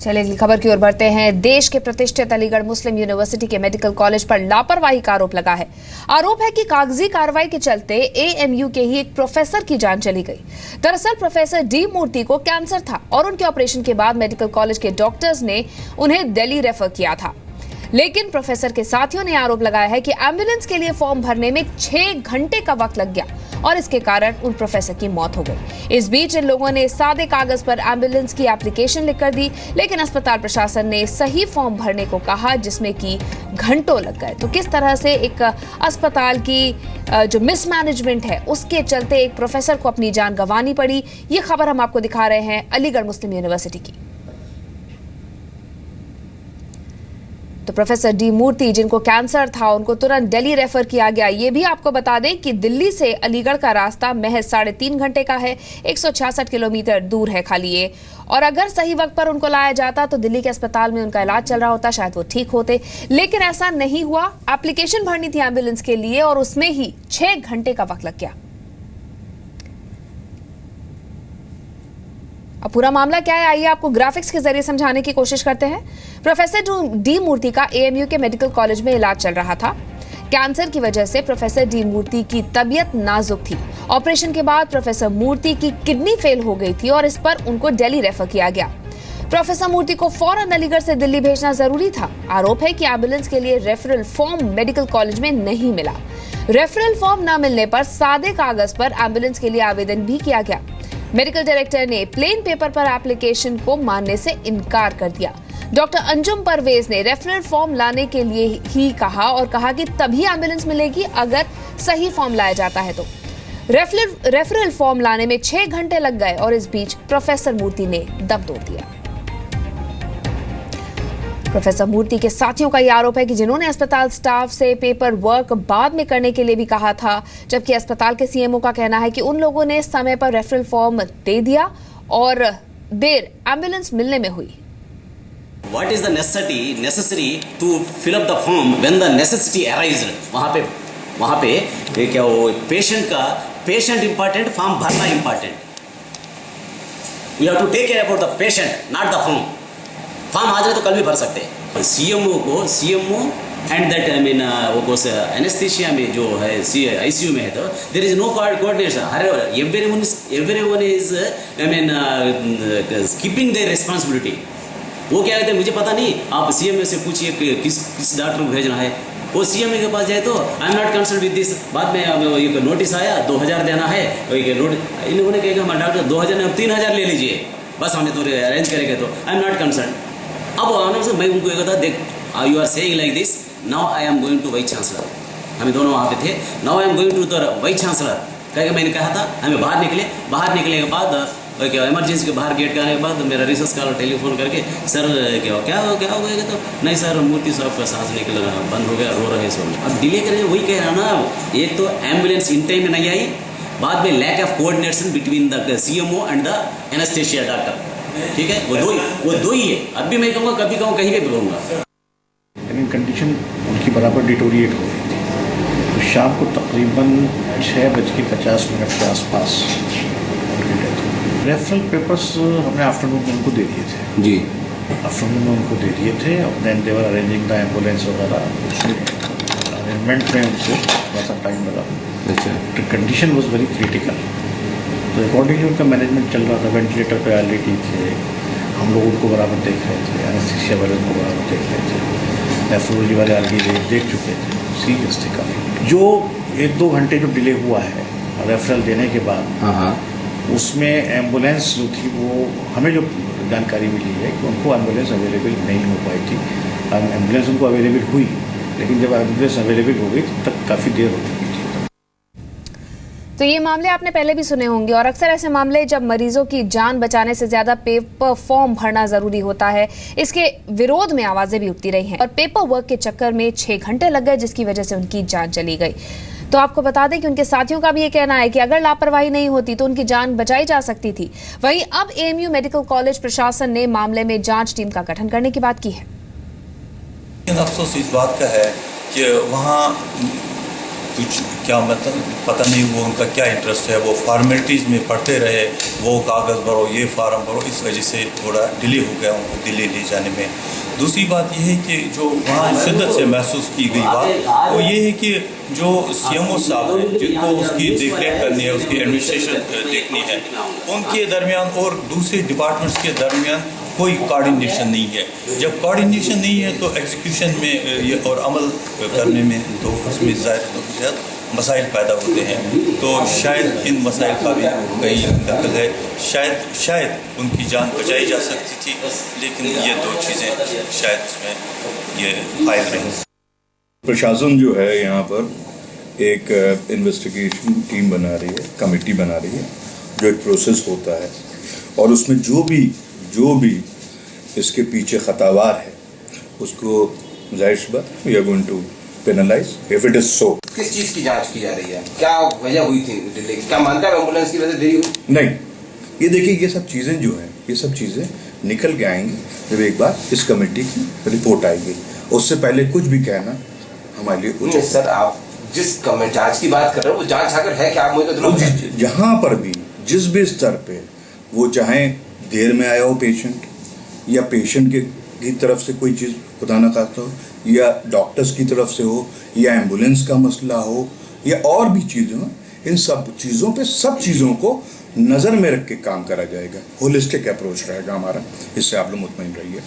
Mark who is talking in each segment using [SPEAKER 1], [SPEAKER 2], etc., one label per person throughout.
[SPEAKER 1] चलिए अगली खबर की ओर बढ़ते हैं। देश के प्रतिष्ठित अलीगढ़ मुस्लिम यूनिवर्सिटी के मेडिकल कॉलेज पर लापरवाही का आरोप लगा है। आरोप है कि कागजी कार्रवाई के चलते एएमयू के ही एक प्रोफेसर की जान चली गई। दरअसल प्रोफेसर डी मूर्ति को कैंसर था और उनके ऑपरेशन के बाद मेडिकल कॉलेज के डॉक्टर्स ने उन्हें दिल्ली रेफर किया था। लेकिन प्रोफेसर के साथियों ने आरोप लगाया है कि एम्बुलेंस के लिए फॉर्म भरने में 6 घंटे का वक्त लग गया और इसके कारण उन प्रोफेसर की मौत हो गई। इस बीच इन लोगों ने सादे कागज पर एम्बुलेंस की एप्लीकेशन लिखकर दी, लेकिन अस्पताल प्रशासन ने सही फॉर्म भरने को कहा जिसमें कि घंटों लग गए। तो किस तरह से एक अस्पताल की जो मिसमैनेजमेंट है उसके चलते एक प्रोफेसर को अपनी जान गंवानी पड़ी, ये खबर हम आपको दिखा रहे हैं अलीगढ़ मुस्लिम यूनिवर्सिटी की। तो प्रोफेसर डी मूर्ति जिनको कैंसर था उनको तुरंत दिल्ली रेफर किया गया। ये भी आपको बता दें कि दिल्ली से अलीगढ़ का रास्ता महज 3.5 घंटे का है, 166 किलोमीटर दूर है खाली ये। और अगर सही वक्त पर उनको लाया जाता तो दिल्ली के अस्पताल में उनका इलाज चल रहा होता, शायद वो ठीक होते, लेकिन ऐसा नहीं हुआ। एप्लीकेशन भरनी थी एम्बुलेंस के लिए और उसमें ही 6 घंटे का वक्त लग गया। अब पूरा मामला क्या है, आइए आपको ग्राफिक्स के जरिए समझाने की कोशिश करते हैं। प्रोफेसर डी मूर्ति का एएमयू के मेडिकल कॉलेज में इलाज चल रहा था। कैंसर की वजह से प्रोफेसर डी मूर्ति की तबीयत नाजुक थी। ऑपरेशन के बाद प्रोफेसर मूर्ति की किडनी फेल हो गई थी और इस पर उनको दिल्ली रेफर किया गया। प्रोफेसर मूर्ति को फौरन अलीगढ़ से दिल्ली भेजना जरूरी था। आरोप है कि एम्बुलेंस के लिए रेफरल फॉर्म मेडिकल कॉलेज में नहीं मिला। रेफरल फॉर्म न मिलने पर सादे कागज पर एम्बुलेंस के लिए आवेदन भी किया गया। मेडिकल डायरेक्टर ने प्लेन पेपर पर एप्लीकेशन को मानने से इनकार कर दिया। डॉक्टर अंजुम परवेज ने रेफरल फॉर्म लाने के लिए ही कहा और कहा कि तभी एम्बुलेंस मिलेगी अगर सही फॉर्म लाया जाता है तो। रेफरल फॉर्म लाने में 6 घंटे लग गए और इस बीच प्रोफेसर मूर्ति ने दम तोड़ दिया। प्रोफेसर मूर्ति के साथियों का यह आरोप है कि जिन्होंने अस्पताल स्टाफ से पेपर वर्क बाद में करने के लिए भी कहा था, जबकि अस्पताल के सीएमओ का कहना है कि उन लोगों ने समय पर रेफरल फॉर्म दे दिया और देर एम्बुलेंस मिलने में हुई।
[SPEAKER 2] What is the necessary to fill up the form when the necessity arises? वहाँ पे ये क्या वो पेशेंट इम्पॉर्टेंट, फॉर्म भरना important. We have to take care about the patient, not the form. Form आज तो कल भी भर सकते हैं। सीएमओ एंड दैट वो कोर्स एनेस्थीसिया में जो है आईसीयू में है तो there is no coordination. Everyone is keeping their responsibility. वो क्या कहते हैं मुझे पता नहीं, आप सीएमओ से पूछिए कि किस डॉक्टर को भेजना है। वो सीएमओ के पास जाए तो I am not concern with this. बाद में एक नोटिस आया 2000 देना है, इन लोगों ने कहेगा हमारे डॉक्टर 2000 नहीं 3000 ले लीजिए, बस हमें तो अरेंज करेंगे। तो आई एम नॉट कंसर्न। अब मैं उनको ये कहता देख you are saying like this, now I am going to vice chancellor. हम दोनों वहाँ पे थे। Now I am going to the vice chancellor कह मैंने कहा था। हमें बाहर निकले के बाद क्या इमरजेंसी के बाहर गेट के आने के बाद मेरा रिसर्च स्कॉलर टेलीफोन करके सर क्या हो गया तो नहीं सर मूर्ति साहब का सांस निकल रहा बंद हो गया, रो रहे सब। अब डिले करें वही कह रहा ना, एक तो एम्बुलेंस इन टाइम में नहीं आई, बाद में lack of coordination between the CMO and the anaesthesia doctor. ठीक है, वो दो ही है। अब भी मैं कहूँगा कभी कहूँ कहीं पे भी कहूँगा।
[SPEAKER 3] लेकिन कंडीशन उनकी बराबर डिटोरिएट हो गई थी। तो शाम को तकरीबन 6:50 के आसपास उनकी डेथ हुई। रेफरल पेपर्स हमने आफ्टरनून में उनको दे दिए थे
[SPEAKER 4] जी,
[SPEAKER 3] आफ्टरनून में उनको दे दिए थे। और then they were arranging the ambulance वगैरह, अरेंजमेंट में उनको थोड़ा सा टाइम लगा।
[SPEAKER 4] अच्छा,
[SPEAKER 3] कंडीशन वॉज वेरी क्रिटिकल। तो अकॉर्डिंगली उनका मैनेजमेंट चल रहा था। वेंटिलेटर पे ऑलरेडी थे, हम लोग उनको बराबर देख रहे थे, एनेस्थीसिया वाले उनको बराबर देख रहे थे, नेफ्रोलॉजी वाले ऑलरेडी देख चुके थे, सीरियस थे काफ़ी। जो 1-2 घंटे जो डिले हुआ है रेफरल देने के बाद, उसमें एम्बुलेंस जो थी वो हमें जो जानकारी मिली है कि उनको एम्बुलेंस अवेलेबल नहीं हो पाई थी। एम्बुलेंस उनको अवेलेबल हुई, लेकिन जब एम्बुलेंस अवेलेबल हो गई तब काफ़ी देर हो चुकी थी।
[SPEAKER 1] तो ये मामले आपने पहले भी सुने होंगे और अक्सर ऐसे मामले जब मरीजों की जान बचाने से ज्यादा पेपर फॉर्म भरना जरूरी होता है, इसके विरोध में आवाजें भी उठती रही हैं और पेपर वर्क के चक्कर में 6 घंटे लग गए जिसकी वजह से उनकी जान चली गई। तो आपको बता दें कि उनके साथियों का भी ये कहना है कि अगर लापरवाही नहीं होती तो उनकी जान बचाई जा सकती थी। वहीं अब एएमयू मेडिकल कॉलेज प्रशासन ने मामले में जांच टीम का गठन करने की बात की है।
[SPEAKER 5] अफसोस इस बात का है कि वहाँ
[SPEAKER 4] कुछ क्या मतलब पता नहीं वो उनका क्या इंटरेस्ट है, वो फॉर्मेलिटीज़ में पढ़ते रहे, वो कागज़ भरो, ये फार्म भरो, इस वजह से थोड़ा डिले हो गया उनको दिल्ली ले जाने में। दूसरी बात यह है कि जो वहाँ शिद्दत से महसूस की गई बात वो ये है कि जो CMO साहब हैं जिनको उसकी देखरेख करनी है, उसकी एडमिनिस्ट्रेशन देखनी है, उनके दरमियान और दूसरे डिपार्टमेंट्स के दरमियान कोई कोऑर्डिनेशन नहीं है। जब कोऑर्डिनेशन नहीं है तो एग्जीक्यूशन में ये और अमल करने में तो उसमें ज़्यादा मसाइल पैदा होते हैं। तो शायद इन मसाइल का भी कई दखल है, शायद उनकी जान बचाई जा सकती थी, लेकिन ये दो चीज़ें शायद इसमें ये फाइल रही।
[SPEAKER 5] प्रशासन जो है यहाँ पर एक इन्वेस्टिगेशन टीम बना रही है, कमेटी बना रही है, जो एक प्रोसेस होता है और उसमें जो भी इसके पीछे खतावार है उसको जाहिर सी बात we are going to penalize if it is so.
[SPEAKER 6] किस चीज की जांच की जा रही है, क्या वजह हुई थी दिल्ली की, क्या मानता है एम्बुलेंस की वजह से देरी हुई?
[SPEAKER 5] नहीं, ये देखिए ये सब चीज़ें जो हैं ये सब चीज़ें निकल के आएंगी जब एक बार इस कमेटी की रिपोर्ट आएगी। उससे पहले कुछ भी कहना हमारे लिए
[SPEAKER 6] नहीं सर, आप जिस जांच की बात कर रहे हो वो जांच अगर है क्या, आप मुझे तो
[SPEAKER 5] जहाँ पर भी जिस भी स्तर पे वो चाहे देर में आया हो पेशेंट या पेशेंट की तरफ से कोई चीज़ खुदा ना खास्ता हो या डॉक्टर्स की तरफ से हो या एम्बुलेंस का मसला हो या और भी चीज़ें हो, इन सब चीज़ों पे सब चीज़ों को नज़र में रख के काम करा जाएगा। होलिस्टिक अप्रोच रहेगा हमारा, इससे आप लोग मुतमईन रहिए।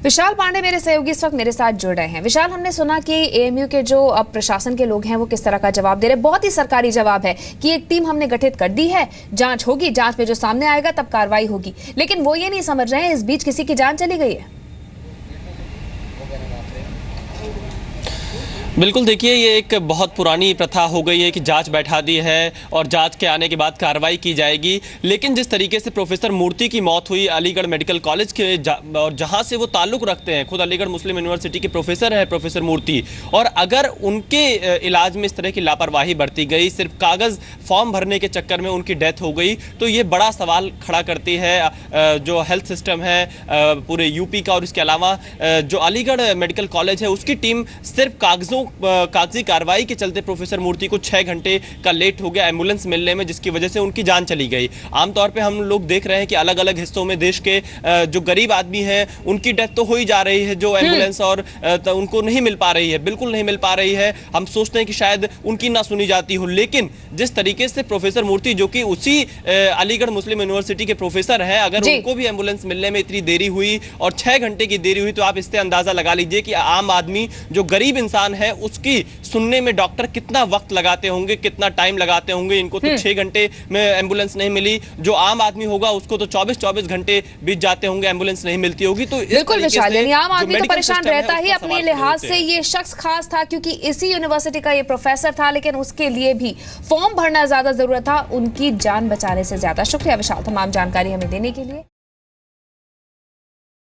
[SPEAKER 1] विशाल पांडे मेरे सहयोगी इस वक्त मेरे साथ जुड़ रहे हैं। विशाल, हमने सुना कि AMU के जो अब प्रशासन के लोग हैं वो किस तरह का जवाब दे रहे हैं। बहुत ही सरकारी जवाब है कि एक टीम हमने गठित कर दी है, जांच होगी, जांच में जो सामने आएगा तब कार्रवाई होगी। लेकिन वो ये नहीं समझ रहे हैं इस बीच किसी की जान चली गई है।
[SPEAKER 7] बिल्कुल, देखिए ये एक बहुत पुरानी प्रथा हो गई है कि जांच बैठा दी है और जांच के आने के बाद कार्रवाई की जाएगी। लेकिन जिस तरीके से प्रोफेसर मूर्ति की मौत हुई अलीगढ़ मेडिकल कॉलेज के और जहां से वो ताल्लुक़ रखते हैं, खुद अलीगढ़ मुस्लिम यूनिवर्सिटी के प्रोफेसर है प्रोफेसर मूर्ति, और अगर उनके इलाज में इस तरह की लापरवाही बरती गई, सिर्फ कागज़ फॉर्म भरने के चक्कर में उनकी डेथ हो गई, तो ये बड़ा सवाल खड़ा करती है जो हेल्थ सिस्टम है पूरे यूपी का। और इसके अलावा जो अलीगढ़ मेडिकल कॉलेज है उसकी टीम सिर्फ कागजी कार्रवाई के चलते प्रोफेसर मूर्ति को 6 घंटे का लेट हो गया एम्बुलेंस मिलने में, जिसकी वजह से उनकी जान चली गई। आमतौर पे हम लोग देख रहे हैं कि अलग अलग हिस्सों में देश के जो गरीब आदमी हैं उनकी डेथ तो हो ही जा रही है, जो एम्बुलेंस और उनको नहीं मिल पा रही है, बिल्कुल नहीं मिल पा रही है। हम सोचते हैं कि शायद उनकी ना सुनी जाती हो, लेकिन जिस तरीके से प्रोफेसर मूर्ति जो कि उसी अलीगढ़ मुस्लिम यूनिवर्सिटी के प्रोफेसर हैं, अगर उनको भी एम्बुलेंस मिलने में इतनी देरी हुई और 6 घंटे की देरी हुई, तो आप इससे अंदाजा लगा लीजिए कि आम आदमी जो गरीब इंसान है उसकी सुनने में डॉक्टर कितना वक्त लगाते होंगे, कितना टाइम लगाते होंगे। इनको तो 6 घंटे में एम्बुलेंस नहीं मिली, जो आम आदमी होगा उसको तो 24-24 घंटे बीत जाते होंगे, एम्बुलेंस नहीं मिलती होगी। तो
[SPEAKER 1] बिल्कुल विशाल, यानी आम आदमी तो परेशान रहता ही अपने लिहाज से। ये शख्स खास था क्योंकि इसी यूनिवर्सिटी का ये प्रोफेसर था, लेकिन उसके लिए भी फॉर्म भरना ज्यादा जरूरत था उनकी जान बचाने से ज्यादा। शुक्रिया विशाल तमाम जानकारी हमें देने के लिए।